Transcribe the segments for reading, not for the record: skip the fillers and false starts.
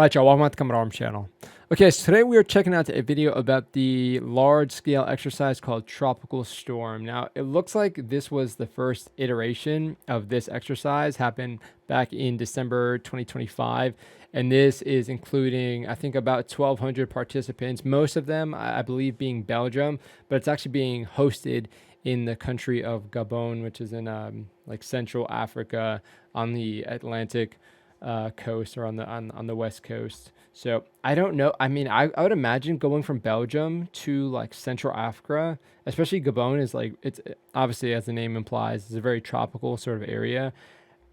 Right, y'all, welcome to the Combat Arms channel. Okay, so today we are checking out a video about the large-scale exercise called Tropical Storm. Now, it looks like this was the first iteration of this exercise, happened back in December 2025, and this is including, I think, about 1,200 participants, most of them, I believe, being Belgium, but it's actually being hosted in the country of Gabon, which is in like Central Africa on the Atlantic coast, or on the west coast. So I don't know. I mean, I would imagine going from Belgium to like Central Africa, especially Gabon, is like, it's obviously, as the name implies, it's a very tropical sort of area.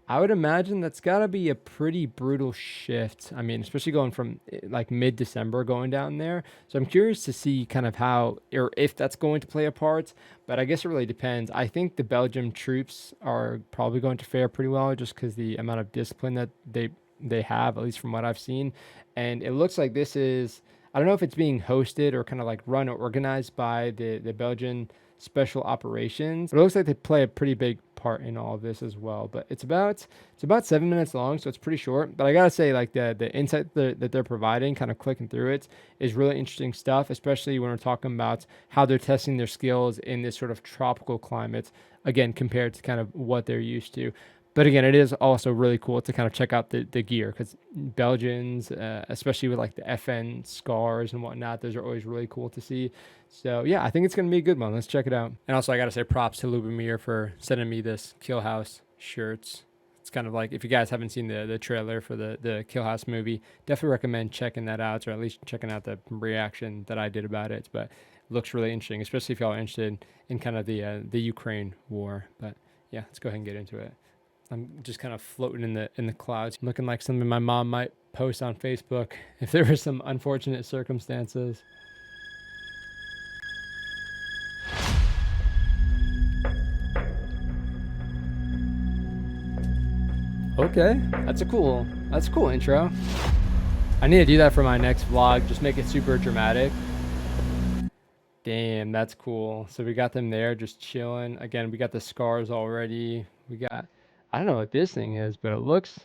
I would imagine that's got to be a pretty brutal shift. I mean, especially going from like mid-December going down there. So I'm curious to see kind of how, or if that's going to play a part, but I guess it really depends. I think the Belgium troops are probably going to fare pretty well, just because the amount of discipline that they have, at least from what I've seen. And it looks like this is, I don't know if it's being hosted or kind of like run or organized by the Belgian Special Operations, but it looks like they play a pretty big part in all of this as well. But it's about 7 minutes long, so it's pretty short. But I gotta say, like, the insight that they're providing, kind of clicking through it, is really interesting stuff, especially when we're talking about how they're testing their skills in this sort of tropical climate, again, compared to kind of what they're used to. But again, it is also really cool to kind of check out the gear, because Belgians, especially with like the FN scars and whatnot, those are always really cool to see. So yeah, I think it's going to be a good one. Let's check it out. And also, I got to say props to Lubomir for sending me this Kill House shirts. It's kind of like, if you guys haven't seen the trailer for the Kill House movie, definitely recommend checking that out, or at least checking out the reaction that I did about it. But it looks really interesting, especially if y'all are interested in kind of the Ukraine war. But yeah, let's go ahead and get into it. I'm just kind of floating in the clouds, looking like something my mom might post on Facebook if there were some unfortunate circumstances. Okay, that's a cool intro. I need to do that for my next vlog. Just make it super dramatic. Damn, that's cool. So we got them there just chilling. Again, we got the scars already. We got, I don't know what this thing is, but it looks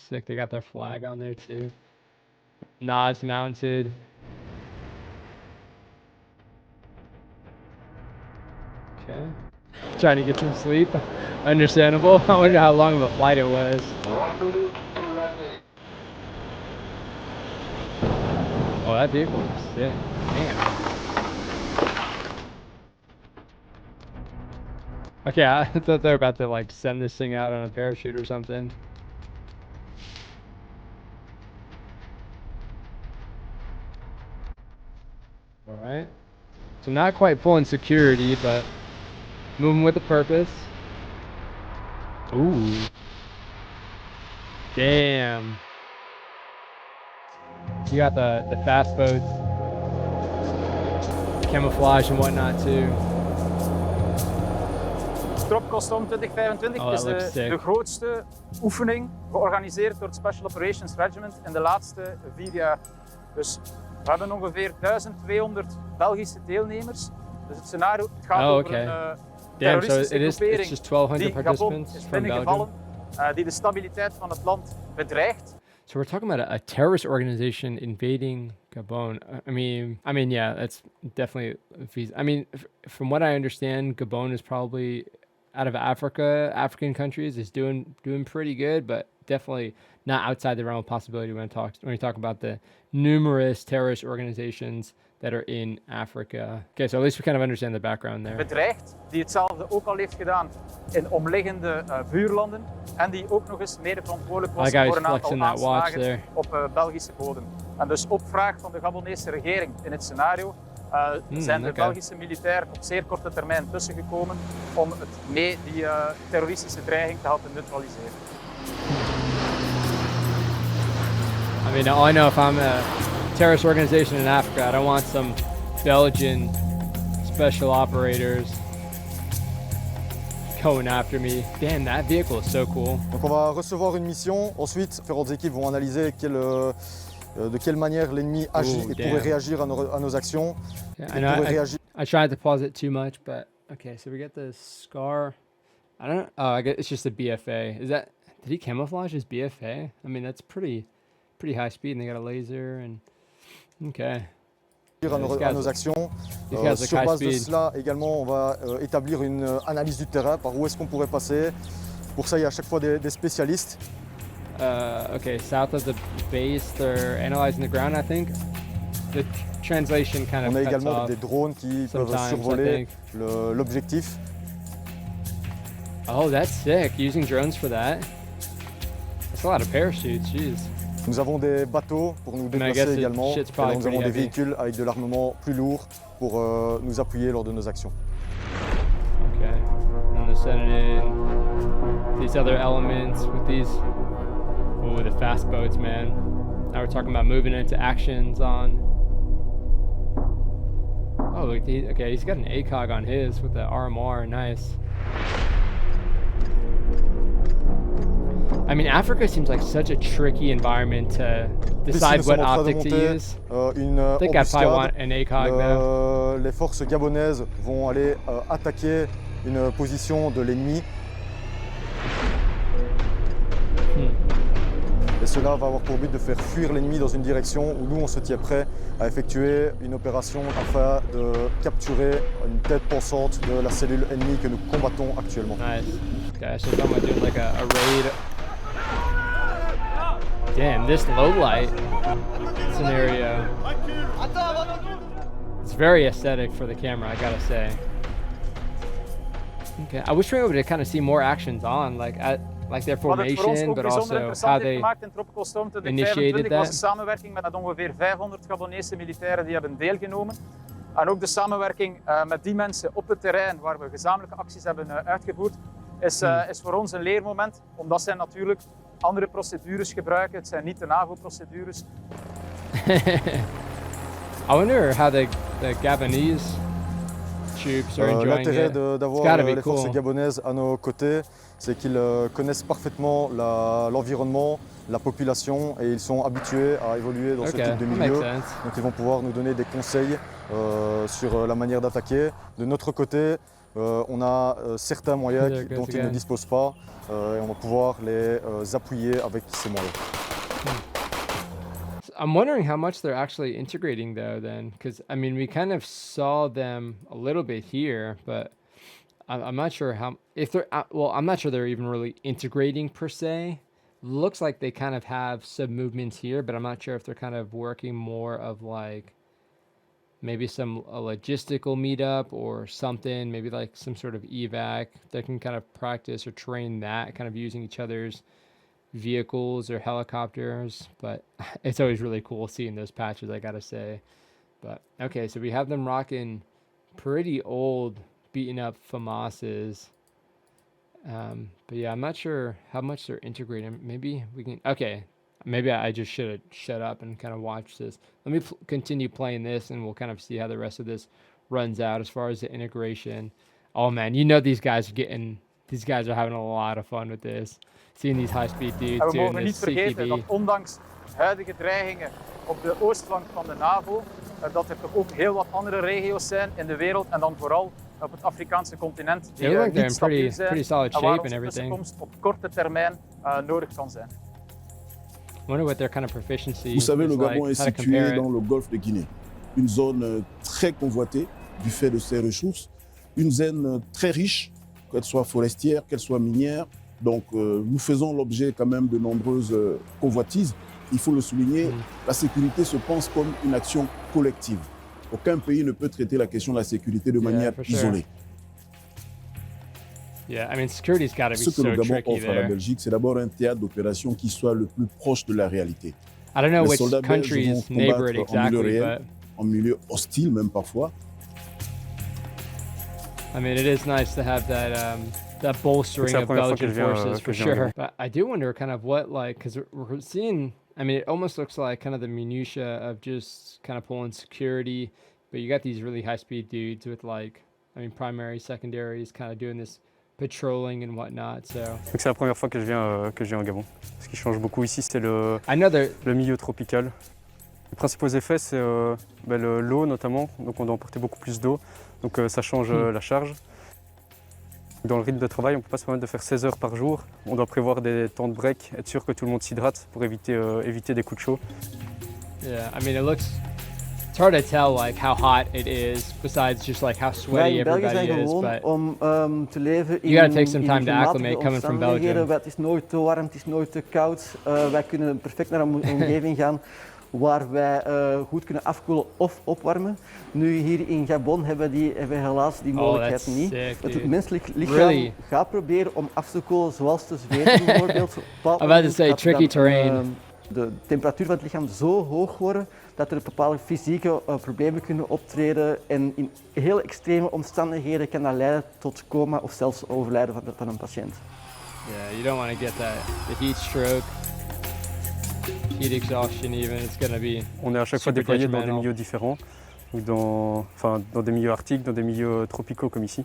sick. They got their flag on there too. Nods mounted. Okay. Trying to get some sleep. Understandable. I wonder how long of a flight it was. Oh, that vehicle is sick. Damn. Okay, I thought they were about to like send this thing out on a parachute or something. All right. So not quite full in security, but moving with a purpose. Ooh. Damn. You got the fast boats, camouflage and whatnot too. Tropical Storm 2025 is de grootste oefening georganiseerd door het Special Operations Regiment in de laatste 4 jaar. Dus we hebben ongeveer 1200 Belgische deelnemers. Dus het scenario gaat over een terroristische groepering die Gabon is binnengevallen, die de stabiliteit van het land bedreigt. So we're talking about a terrorist organization invading Gabon. I mean, yeah, that's definitely feasible. I mean, from what I understand, Gabon is probably, out of African countries, is doing pretty good, but definitely not outside the realm of possibility when you talk about the numerous terrorist organizations that are in Africa. Okay, so at least we kind of understand the background there. Bedreigd, die hetzelfde ook al heeft gedaan in omliggende buurlanden en die ook nog eens mede verantwoordelijk was voor een aantal aanslagen op Belgische bodem. En dus op vraag van de Gabonese regering in het scenario zijn de Belgische militairen op zeer korte termijn tussengekomen om die terroristische dreiging te helpen neutraliseren. I mean, all I know, if I'm a terrorist organization in Africa, I don't want some Belgian special operators going after me. Damn, that vehicle is so cool. Donc on va recevoir une mission, ensuite différentes équipes vont analyser de quelle manière l'ennemi agit et pourrait réagir à nos actions. Yeah, I tried to pause it too much, but okay, so we got the scar. I don't, oh, I guess it's just a BFA. Did he camouflage his BFA? I mean, that's pretty pretty high speed, and they got a laser, and okay. À nos actions. Sur base de cela, également, on va établir une analyse du terrain, par où est-ce qu'on pourrait passer. Pour ça, il y a à chaque fois des spécialistes. Okay, south of the base, they're analyzing the ground, I think. The translation kind of On a cuts également off des drones qui peuvent survoler l'objectif. Oh, that's sick. Using drones for that. That's a lot of parachutes, jeez. Nous avons des bateaux pour nous déplacer également. Et nous avons des véhicules avec de l'armement plus lourd pour nous appuyer lors de nos actions. Okay. And they're sending in these other elements with these. Oh, the fast boats, man. Now we're talking about moving into actions on. Oh, look, okay, he's got an ACOG on his with the RMR. Nice. I mean, Africa seems like such a tricky environment to decide what optic to use. I think I probably want an ACOG though. Les forces gabonaises vont aller attaquer une position de l'ennemi. Et cela va avoir pour but de faire fuir l'ennemi dans une direction où nous on se tient prêt à effectuer une opération afin de capturer une tête pensante de la cellule ennemie que nous combattons actuellement. Nice. Okay, so I'm gonna do like a raid. Damn, this low light scenario. It's very aesthetic for the camera, I gotta say. Okay, I wish we were able to kind of see more actions on, like their formation, but also how they initiated that. Was de samenwerking met ongeveer 500 Gabonese militairen die hebben deelgenomen. En ook de samenwerking met die mensen op het terrein waar we gezamenlijke acties hebben uitgevoerd, is voor ons een leermoment, omdat zij natuurlijk andere procedures gebruiken. Het zijn niet de NAVO-procedures. I wonder how the Gabonese troops are enjoying L'intérêt it. d'avoir les forces gabonaises à nos côtés, c'est qu'ils connaissent parfaitement l'environnement, la population, et ils sont habitués à évoluer dans ce type de milieu. Donc ils vont pouvoir nous donner des conseils sur la manière d'attaquer. De notre côté, on a certains moyens dont ils ne disposent pas, et on va pouvoir les appuyer avec ces moyens. I'm wondering how much they're actually integrating though then, because I mean we kind of saw them a little bit here, but I'm not sure if they're well, I'm not sure they're even really integrating per se. Looks like they kind of have some movements here, but I'm not sure if they're kind of working more of like maybe a logistical meetup or something, maybe like some sort of evac that can kind of practice or train that, kind of using each other's vehicles or helicopters. But it's always really cool seeing those patches, I gotta say. But okay, so we have them rocking pretty old beaten up FAMASes. But yeah, I'm not sure how much they're integrating. Maybe we can, okay, maybe I just should have shut up and kind of watched this. Let me continue playing this and we'll kind of see how the rest of this runs out as far as the integration. Oh man, you know these guys are having a lot of fun with this. Seeing these high-speed dudes doing this CQB. We mogen niet vergeten dat ondanks huidige dreigingen op de oostflank van de NAVO, dat er toch ook heel wat andere regio's zijn in de wereld en dan vooral op het Afrikaanse continent die niet stabiel zijn en waar onze tussenkomst op korte termijn nodig kan zijn. Wonder what their kind of proficiency. Vous savez, le Gabon est situé dans le golfe de Guinée, une zone très convoitée du fait de ses ressources, une zone très riche, qu'elle soit forestière, qu'elle soit minière. Donc nous faisons l'objet quand même de nombreuses convoitises. Il faut le souligner, la sécurité se pense comme une action collective. Aucun pays ne peut traiter la question de la sécurité de manière isolée. Yeah, I mean, security's got to be so tricky. Ce que le Gabon offre à la Belgique, c'est d'abord un théâtre d'opération qui soit le plus proche de la réalité. I don't know which countries neighbor it exactly, but en milieu hostile même parfois. I mean, it is nice to have that bolstering of Belgian forces for sure. But I do wonder kind of what, like, because we're seeing, I mean, it almost looks like kind of the minutia of just kind of pulling security, but you got these really high-speed dudes with like, I mean, primary, secondaries, kind of doing this patrolling and whatnot. So c'est la première fois que je viens au Gabon. Ce qui change beaucoup ici, c'est le milieu tropical. Les principaux effets, c'est l'eau notamment, donc on doit emporter beaucoup plus d'eau, donc ça change la charge. Dans le rythme de travail, on ne peut pas se permettre de faire 16 heures par jour. On doit prévoir des temps de break, être sûr que tout le monde s'hydrate pour éviter des coups de chaud. Yeah, I mean, it's hard to tell like how hot it is, besides just like how sweaty everybody is. But te leven you gotta take some time to acclimate coming from Belgium. Het is nooit te warm, het is nooit te koud. Wij kunnen perfect naar een omgeving gaan waar wij goed kunnen afkoelen of opwarmen. Nu hier in Gabon hebben we helaas die mogelijkheid niet. Sick, het menselijk lichaam gaat proberen om af te koelen, zoals te zweten bijvoorbeeld. I'm about to say tricky terrain. De temperatuur van het lichaam zo hoog worden dat er bepaalde fysieke problemen kunnen optreden en in heel extreme omstandigheden kan dat leiden tot coma of zelfs overlijden van een patiënt. Yeah, you don't want to get the heat stroke, heat exhaustion even. It's gonna be. On est à chaque fois déployé dans des milieux différents, ou dans des milieux arctiques, dans des milieux tropicaux comme ici.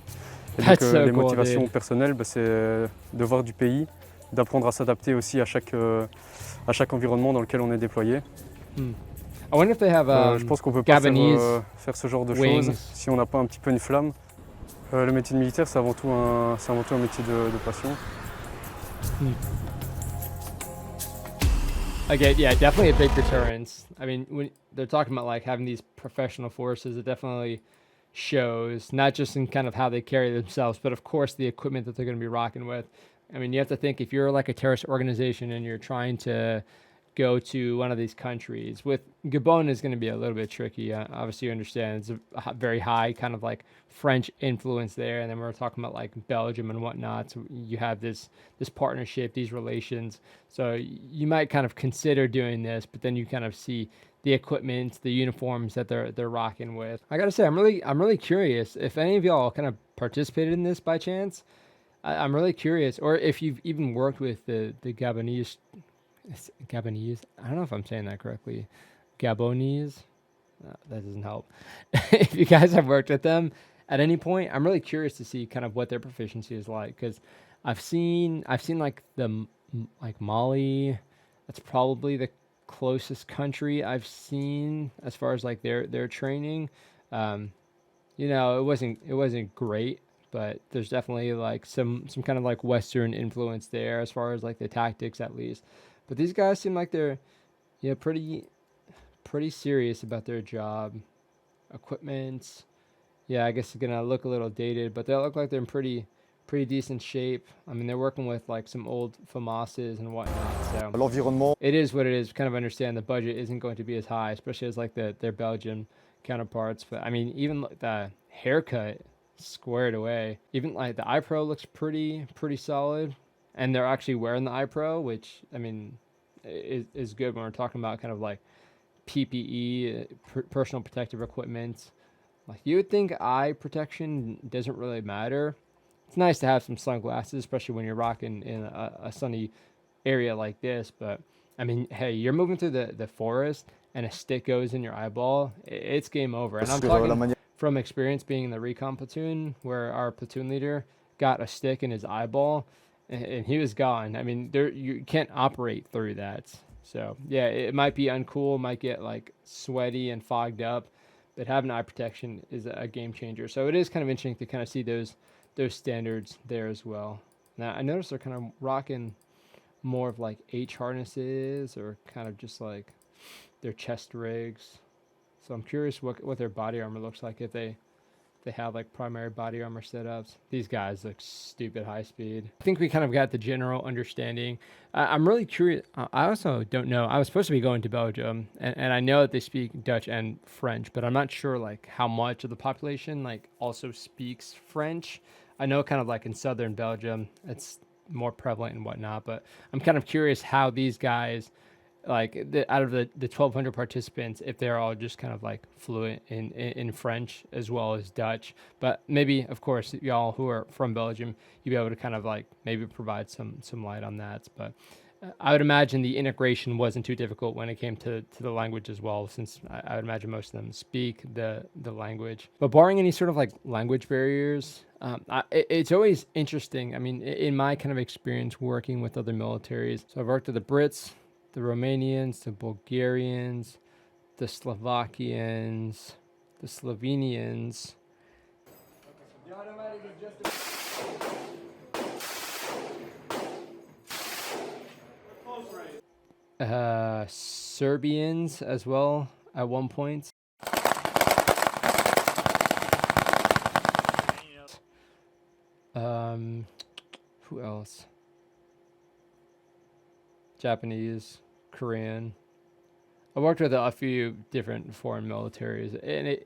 Et donc les motivations personnelles, c'est de voir du pays, d'apprendre à s'adapter aussi à chaque environnement dans lequel on est déployé. I wonder if they have je pense qu'on peut pas faire ce genre de choses si on n'a pas un petit peu une flamme. Le métier de militaire, c'est avant tout un métier de passion. Okay, yeah, definitely a big deterrence. I mean, when they're talking about like having these professional forces, it definitely shows, not just in kind of how they carry themselves, but of course the equipment that they're going to be rocking with. I mean, you have to think if you're like a terrorist organization and you're trying to go to one of these countries. With Gabon is going to be a little bit tricky. Obviously, you understand it's a very high kind of like French influence there, and then we're talking about like Belgium and whatnot. So you have this partnership, these relations. So you might kind of consider doing this, but then you kind of see the equipment, the uniforms that they're rocking with. I gotta say, I'm really curious if any of y'all kind of participated in this by chance. I'm really curious, or if you've even worked with the Gabonese. Gabonese. I don't know if I'm saying that correctly. Gabonese. That doesn't help. If you guys have worked with them at any point, I'm really curious to see kind of what their proficiency is like, because I've seen like like Mali. That's probably the closest country I've seen as far as like their training. You know, it wasn't great, but there's definitely like some kind of like Western influence there as far as like the tactics at least. But these guys seem like they're, pretty serious about their job. Equipment, yeah, I guess it's gonna look a little dated, but they look like they're in pretty decent shape. I mean, they're working with like some old FAMASs and whatnot. So l'environnement. It is what it is. Kind of understand the budget isn't going to be as high, especially as like their Belgian counterparts. But I mean, even the haircut squared away. Even like the iPro looks pretty solid. And they're actually wearing the iPro, which, I mean, is good when we're talking about kind of like PPE, personal protective equipment. Like, you would think eye protection doesn't really matter. It's nice to have some sunglasses, especially when you're rocking in a sunny area like this. But, I mean, hey, you're moving through the forest and a stick goes in your eyeball, it's game over. And I'm talking from experience being in the recon platoon, where our platoon leader got a stick in his eyeball, and he was gone. I mean, you can't operate through that. So yeah, it might be uncool, might get like sweaty and fogged up, but having eye protection is a game changer. So it is kind of interesting to kind of see those standards there as well. Now I noticed they're kind of rocking more of like H harnesses, or kind of just like their chest rigs. So I'm curious what their body armor looks like if they have like primary body armor setups. These guys look stupid high speed. I think we kind of got the general understanding. I'm really curious. I also don't know. I was supposed to be going to Belgium, and I know that they speak Dutch and French, but I'm not sure like how much of the population like also speaks French. I know kind of like in southern Belgium, it's more prevalent and whatnot, but I'm kind of curious how these guys, like out of the 1,200 participants, if they're all just kind of like fluent in French as well as Dutch. But maybe, of course, y'all who are from Belgium, you'll be able to kind of like maybe provide some light on that. But I would imagine the integration wasn't too difficult when it came to the language as well, since I would imagine most of them speak the language. But barring any sort of like language barriers, it's always interesting. I mean, in my kind of experience working with other militaries, so I've worked with the Brits, the Romanians, the Bulgarians, the Slovakians, the Slovenians. The automatic is just Serbians as well at one point. Who else? Japanese, Korean. I worked with a few different foreign militaries, and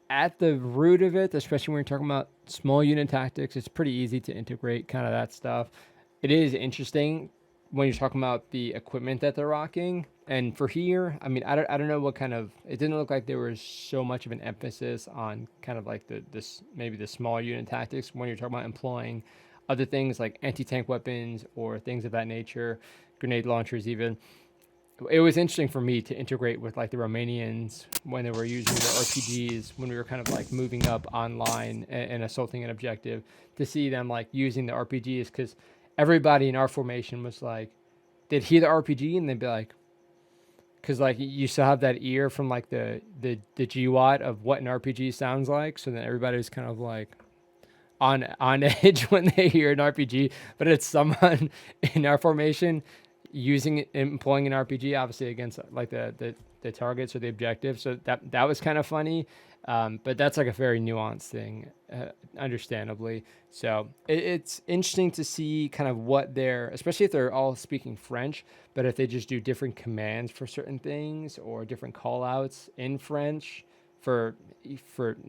at the root of it, especially when you're talking about small unit tactics, it's pretty easy to integrate kind of that stuff. It is interesting when you're talking about the equipment that they're rocking. And for here, I mean, I don't know what kind of, it didn't look like there was so much of an emphasis on kind of like maybe the small unit tactics when you're talking about employing other things like anti-tank weapons or things of that nature, grenade launchers even. It was interesting for me to integrate with like the Romanians when they were using the RPGs, when we were kind of like moving up online and assaulting an objective, to see them like using the RPGs, because everybody in our formation was like, they'd hear the RPG and they'd be like, because like you still have that ear from like the GWAT of what an RPG sounds like, so then everybody was kind of like on edge when they hear an RPG, but it's someone in our formation employing an RPG, obviously against like the targets or the objectives. So that was kind of funny, but that's like a very nuanced thing, understandably. So it's interesting to see kind of what especially if they're all speaking French, but if they just do different commands for certain things or different call outs in French for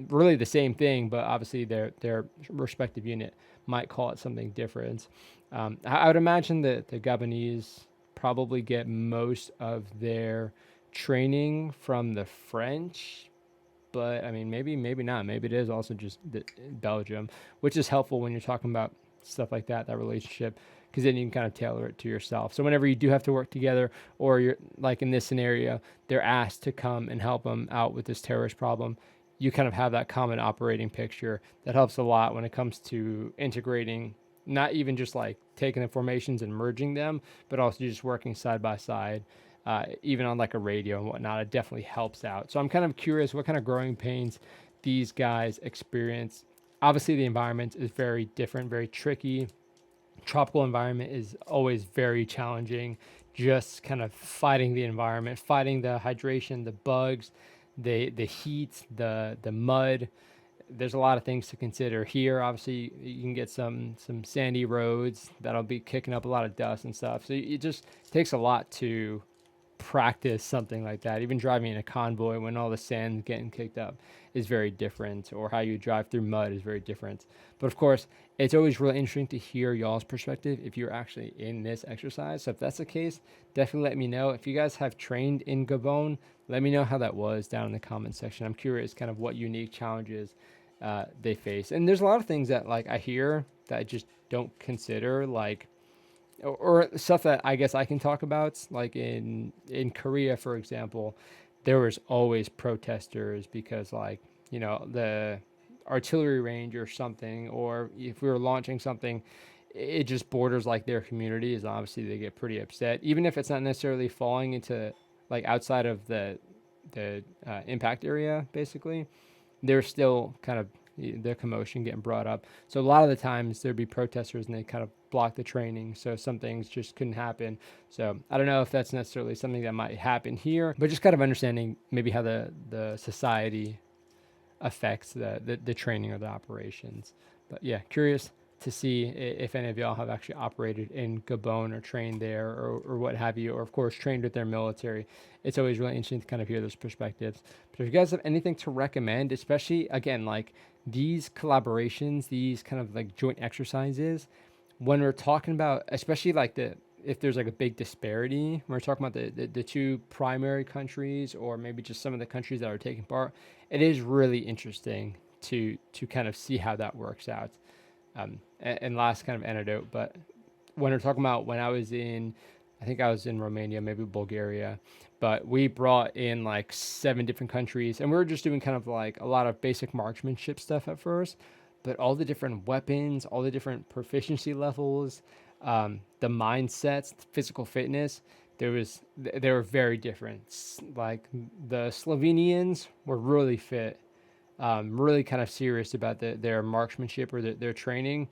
really the same thing, but obviously their respective unit might call it something different. I would imagine that the Gabonese probably get most of their training from the French, but I mean, maybe not. Maybe it is also just Belgium, which is helpful when you're talking about stuff like that relationship, because then you can kind of tailor it to yourself. So whenever you do have to work together, or you're like in this scenario, they're asked to come and help them out with this terrorist problem, you kind of have that common operating picture. That helps a lot when it comes to integrating, not even just like taking the formations and merging them, but also just working side by side, even on like a radio and whatnot. It definitely helps out. So I'm kind of curious what kind of growing pains these guys experience. Obviously the environment is very different, very tricky. Tropical environment is always very challenging. Just kind of fighting the environment, fighting the hydration, the bugs, the heat, the mud. There's a lot of things to consider. Here, obviously, you can get some sandy roads that'll be kicking up a lot of dust and stuff. So it just takes a lot to practice something like that. Even driving in a convoy when all the sand's getting kicked up is very different, or how you drive through mud is very different. But of course, it's always really interesting to hear y'all's perspective if you're actually in this exercise. So if that's the case, definitely let me know. If you guys have trained in Gabon, let me know how that was down in the comment section. I'm curious kind of what unique challenges they face. And there's a lot of things that like I hear that I just don't consider, like or stuff that I guess I can talk about, like in Korea, for example. There was always protesters because, like, you know, the artillery range or something, or if we were launching something, it just borders like their communities. Obviously they get pretty upset, even if it's not necessarily falling into like outside of the impact area. Basically, there's still kind of the commotion getting brought up. So a lot of the times there'd be protesters and they kind of block the training. So some things just couldn't happen. So I don't know if that's necessarily something that might happen here, but just kind of understanding maybe how the society affects the training or the operations. But yeah, curious to see if any of y'all have actually operated in Gabon or trained there or what have you, or of course trained with their military. It's always really interesting to kind of hear those perspectives. But if you guys have anything to recommend, especially again, like these collaborations, these kind of like joint exercises, when we're talking about, especially like if there's like a big disparity, when we're talking about the two primary countries, or maybe just some of the countries that are taking part, it is really interesting to kind of see how that works out. And last kind of anecdote, but when we're talking about when I think I was in Romania, maybe Bulgaria, but we brought in like 7 different countries, and we were just doing kind of like a lot of basic marksmanship stuff at first, but all the different weapons, all the different proficiency levels, the mindsets, physical fitness, they were very different. Like the Slovenians were really fit, really kind of serious about their marksmanship or their training.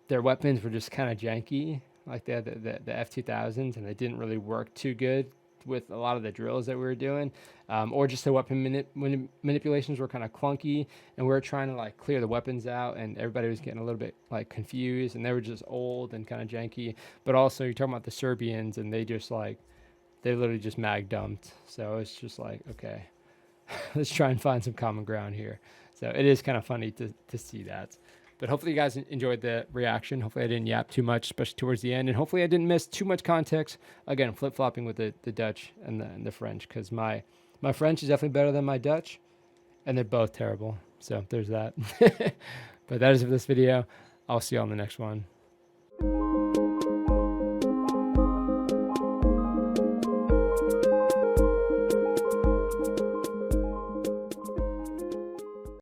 Their weapons were just kind of janky, like they had the F-2000s, and they didn't really work too good with a lot of the drills that we were doing, or just the weapon manipulations were kind of clunky, and we were trying to like clear the weapons out, and everybody was getting a little bit like confused, and they were just old and kind of janky. But also you're talking about the Serbians, and they literally just mag dumped. So it's just like, okay, let's try and find some common ground here. So it is kind of funny to see that. But hopefully you guys enjoyed the reaction. Hopefully I didn't yap too much, especially towards the end. And hopefully I didn't miss too much context. Again, flip-flopping with the Dutch and the French, because my French is definitely better than my Dutch, and they're both terrible. So there's that. But that is it for this video. I'll see you on the next one.